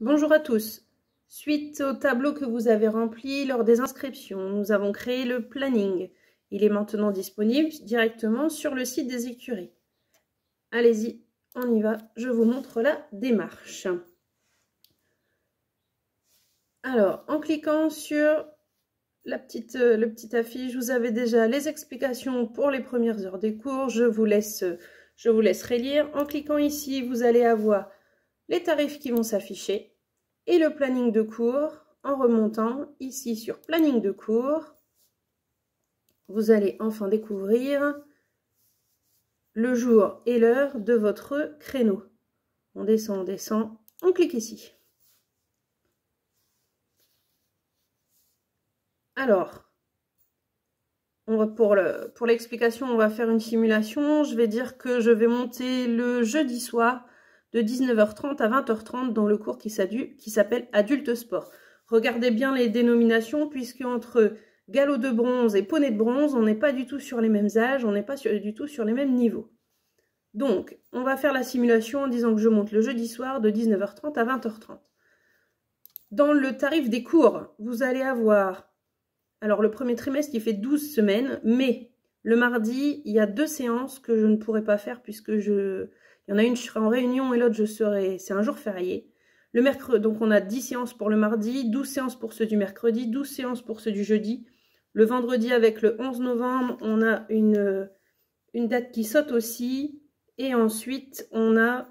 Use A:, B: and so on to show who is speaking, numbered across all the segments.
A: Bonjour à tous. Suite au tableau que vous avez rempli lors des inscriptions, nous avons créé le planning. Il est maintenant disponible directement sur le site des écuries. Allez-y, on y va. Je vous montre la démarche. Alors, en cliquant sur le petit affiche, vous avez déjà les explications pour les premières heures des cours. Je vous laisserai lire. En cliquant ici, vous allez avoir les tarifs qui vont s'afficher et le planning de cours. En remontant ici sur planning de cours, vous allez enfin découvrir le jour et l'heure de votre créneau. On descend, on clique ici. Alors, pour l'explication, on va faire une simulation. Je vais dire que je vais monter le jeudi soir de 19h30 à 20h30 dans le cours qui s'appelle Adulte Sport. Regardez bien les dénominations, puisque entre galop de bronze et poney de bronze, on n'est pas du tout sur les mêmes âges, on n'est pas du tout sur les mêmes niveaux. Donc, on va faire la simulation en disant que je monte le jeudi soir de 19h30 à 20h30. Dans le tarif des cours, vous allez avoir... Alors, le premier trimestre, il fait 12 semaines, mais le mardi, il y a 2 séances que je ne pourrai pas faire puisque il y en a une, je serai en réunion et l'autre, c'est un jour férié. Le mercredi, donc on a 10 séances pour le mardi, 12 séances pour ceux du mercredi, 12 séances pour ceux du jeudi. Le vendredi, avec le 11 novembre, on a une date qui saute aussi. Et ensuite, on a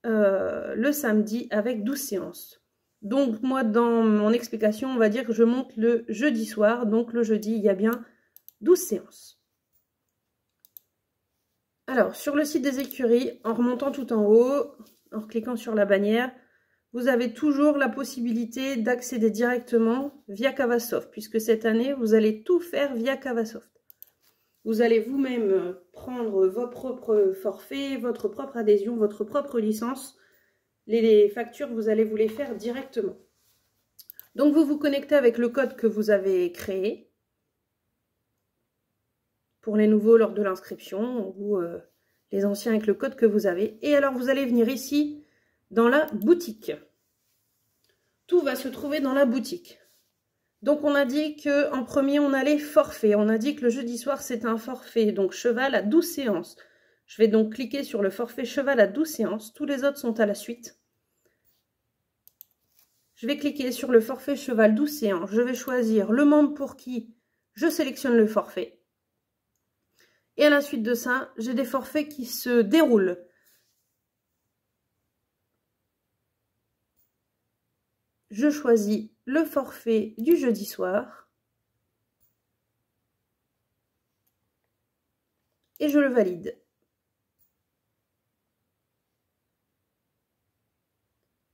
A: le samedi avec 12 séances. Donc, moi, dans mon explication, on va dire que je monte le jeudi soir. Donc, le jeudi, il y a bien 12 séances. Alors, sur le site des écuries, en remontant tout en haut, en cliquant sur la bannière, vous avez toujours la possibilité d'accéder directement via Cavasoft, puisque cette année, vous allez tout faire via Cavasoft. Vous allez vous-même prendre vos propres forfaits, votre propre adhésion, votre propre licence. Les factures, vous allez vous les faire directement. Donc, vous vous connectez avec le code que vous avez créé pour les nouveaux lors de l'inscription ou les anciens avec le code que vous avez. Et alors, vous allez venir ici dans la boutique. Tout va se trouver dans la boutique. Donc, on a dit qu'en premier, on a les forfaits. On a dit que le jeudi soir, c'est un forfait. Donc, cheval à 12 séances. Je vais donc cliquer sur le forfait cheval à 12 séances. Tous les autres sont à la suite. Je vais cliquer sur le forfait cheval 12 séances. Je vais choisir le membre pour qui je sélectionne le forfait. Et à la suite de ça, j'ai des forfaits qui se déroulent. Je choisis le forfait du jeudi soir. Et je le valide.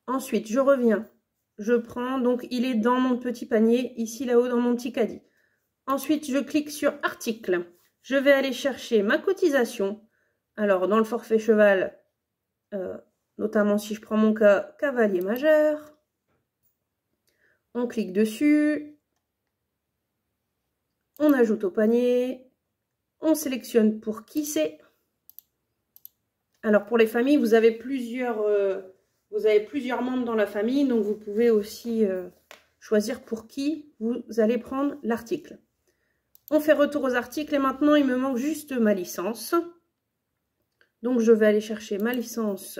A: Ensuite, je reviens. Je prends, donc il est dans mon petit panier, ici là-haut dans mon petit caddie. Ensuite, je clique sur article. Je vais aller chercher ma cotisation. Alors, dans le forfait cheval, notamment si je prends mon cas cavalier majeur, on clique dessus, on ajoute au panier, on sélectionne pour qui c'est. Alors, pour les familles, vous avez plusieurs membres dans la famille, donc vous pouvez aussi choisir pour qui vous allez prendre l'article. On fait retour aux articles et maintenant, il me manque juste ma licence. Donc, je vais aller chercher ma licence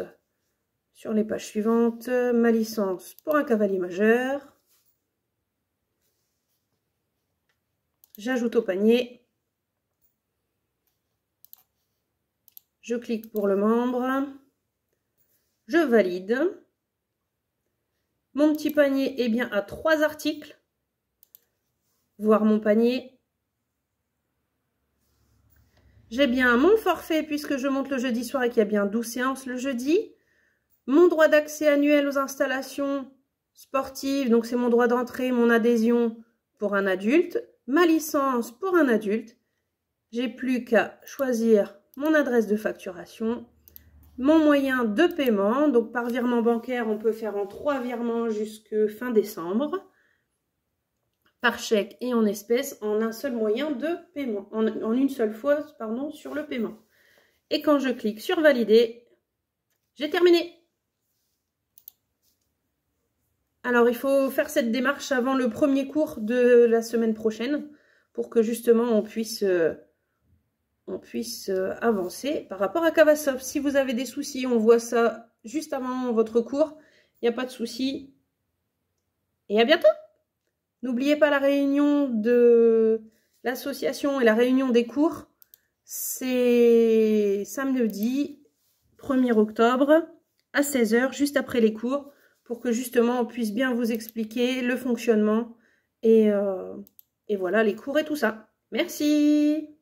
A: sur les pages suivantes. Ma licence pour un cavalier majeur. J'ajoute au panier. Je clique pour le membre. Je valide. Mon petit panier est bien à 3 articles. Voir mon panier. J'ai bien mon forfait puisque je monte le jeudi soir et qu'il y a bien 12 séances le jeudi. Mon droit d'accès annuel aux installations sportives, donc c'est mon droit d'entrée, mon adhésion pour un adulte. Ma licence pour un adulte. J'ai plus qu'à choisir mon adresse de facturation. Mon moyen de paiement, donc par virement bancaire, on peut faire en 3 virements jusqu'à fin décembre. Par chèque et en espèces, en un seul moyen de paiement, en une seule fois, pardon, sur le paiement. Et quand je clique sur valider, j'ai terminé. Alors, il faut faire cette démarche avant le premier cours de la semaine prochaine pour que justement on puisse avancer par rapport à Cavasoft. Si vous avez des soucis, on voit ça juste avant votre cours. Il n'y a pas de souci. Et à bientôt! N'oubliez pas la réunion de l'association et la réunion des cours. C'est samedi 1er octobre à 16 h, juste après les cours, pour que justement on puisse bien vous expliquer le fonctionnement et voilà les cours et tout ça. Merci!